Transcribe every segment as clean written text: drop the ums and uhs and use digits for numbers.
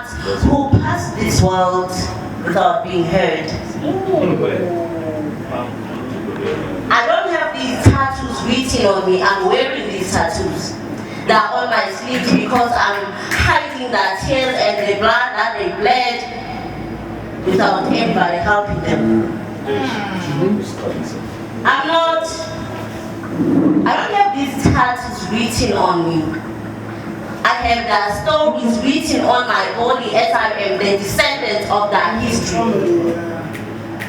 hearts who pass this world without being heard. I don't have these tattoos written on me. I'm wearing these tattoos that are on my sleeves because I'm hiding the tears and the blood that they bled without anybody helping them. I don't have these tattoos written on me. I have the stories written on my body as I am the descendant of that history.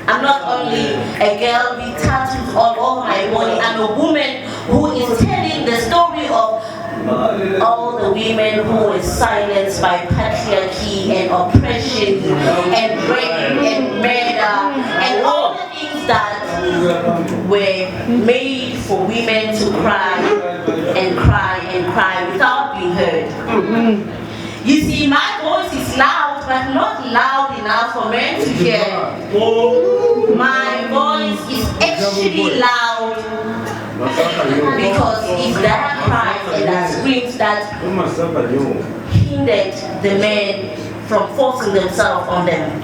I'm not only a girl with tattoos all over my body, I'm a woman who is telling the story of all the women who were silenced by patriarchy and oppression and rape and murder and all the things that were made for women to cry and cry and cry without being heard. You see, my voice is loud, but not loud enough for men to hear. My voice is actually loud because it's that cries and that screams that hindered the men from forcing themselves on them.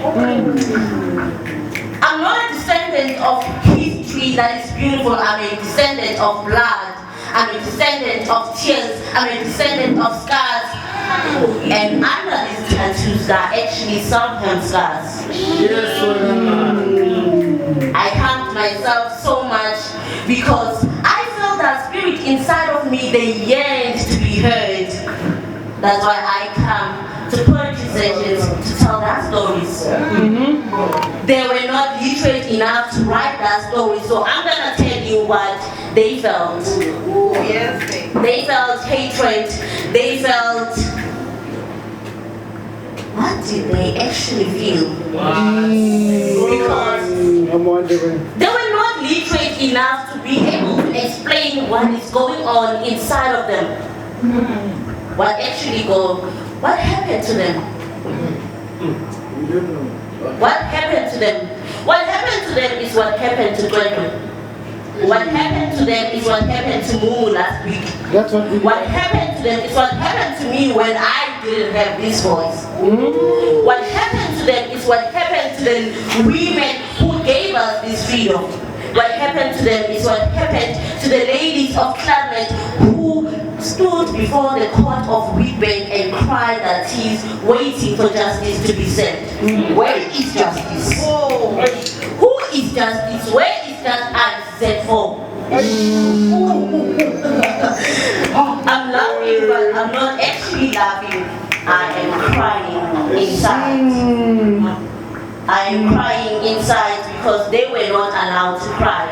I'm not a descendant of history that is beautiful. I'm a descendant of blood. I'm a descendant of tears. I'm a descendant of scars. And under these tattoos are actually some scars. I hurt myself so much because I felt that spirit inside of me, they yearned to be heard. That's why I come to poetry sessions to tell their stories. They were not literate enough to write that story, so I'm gonna tell you what they felt. They felt hatred, they felt... What did they actually feel? Because I'm wondering. they were not literate enough to be able to explain what is going on inside of them. What happened to them? What happened to them? What happened to them is what happened to Gregory. What happened to them is what happened to Mumu last week. That's What happened to them is what happened to me when I didn't have this voice. What happened to them is what happened to the women who gave us this freedom. What happened to them is what happened to the ladies of Climate who stood before the court of Wheatbank and cried their tears, waiting for justice to be served. Where is justice? Who is justice? Where is that I said for? I'm laughing, but I'm not actually laughing. I am crying inside. I am crying inside because they were not allowed to cry.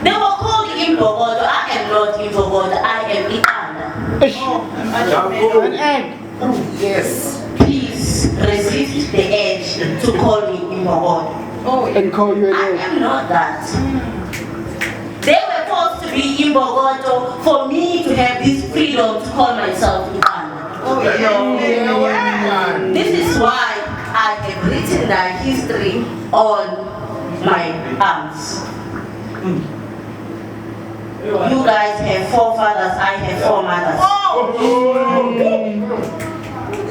They were called Imbogodo. I am not Imbogodo. I am Ianda. Yes. Please resist the urge to call me Imbogodo. And call you I am not that. They were forced to be Imbogodo for me to have this freedom to call myself Ianda. This is why I have written that history on my arms. You guys have 4 fathers, I have 4 mothers.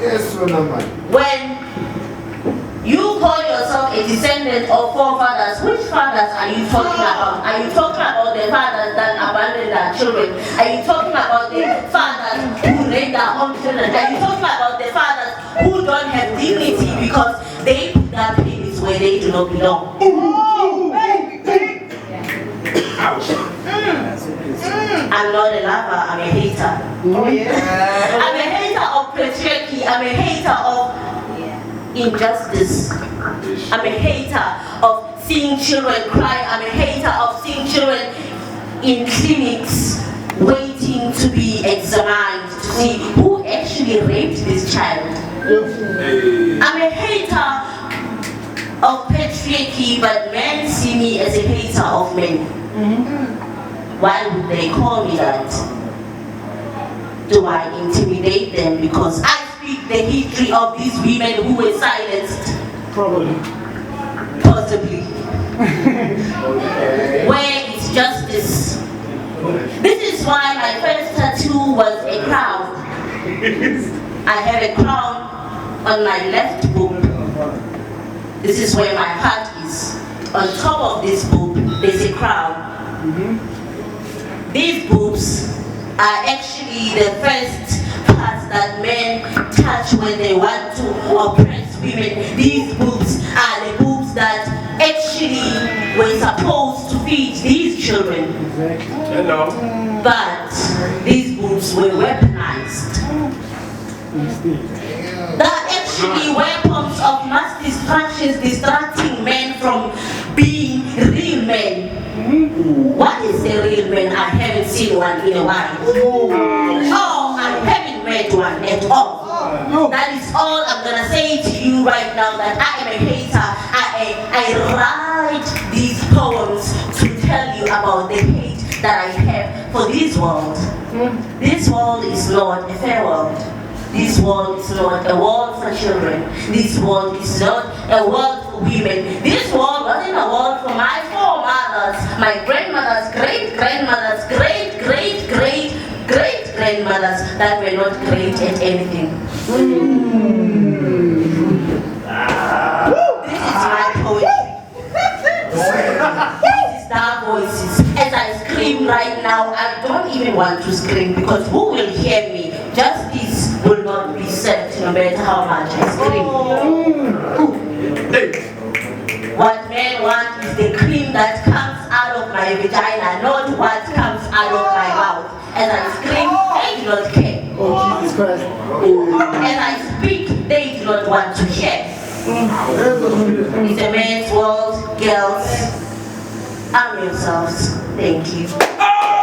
Yes, When you call yourself a descendant of 4 fathers, which fathers are you talking about? Are you talking about the fathers that abandoned their children? Are you talking about the fathers who rape their own children? Are you talking about the fathers who don't have dignity because they put their babies where they do not belong? I'm not a lover, I'm a hater. I'm a hater of patriarchy, I'm a hater of injustice. I'm a hater of seeing children cry, I'm a hater of seeing children in clinics waiting to be examined to see who actually raped this child. I'm a hater of patriarchy, but men see me as a hater of men. Why would they call me that? Do I intimidate them because I speak the history of these women who were silenced? Probably. Possibly. Where is justice? This is why my first tattoo was a crown. I have a crown on my left boob. This is where my heart is. On top of this boob, there's a crown. These boobs are actually the first parts that men touch when they want to oppress women. These boobs are the boobs that actually were supposed to feed these children. But these boobs were weaponized. They are actually weapons of mass destruction, distracting men from being real men. What is a real man? I haven't seen one in a while. Oh, I haven't met one at all. That is all I'm gonna say to you right now, that I am a hater. I write these poems to tell you about the hate that I have for this world. This world is not a fair world. This world is not a world for children. This world is not a world for women. This world wasn't a world for my foremothers, my grandmothers, great-grandmothers, great-great-great-great-grandmothers that were not great at anything. This is my poetry. This is their voices. As I scream right now, I don't even want to scream, because who will hear me? Justice will not be served no matter how much I scream. What men want is the cream that comes out of my vagina, not what comes out of my mouth. As I scream, they do not care. Oh, Jesus Christ. As I speak, they do not want to hear. It's a man's world, girls. Arm yourselves. Thank you.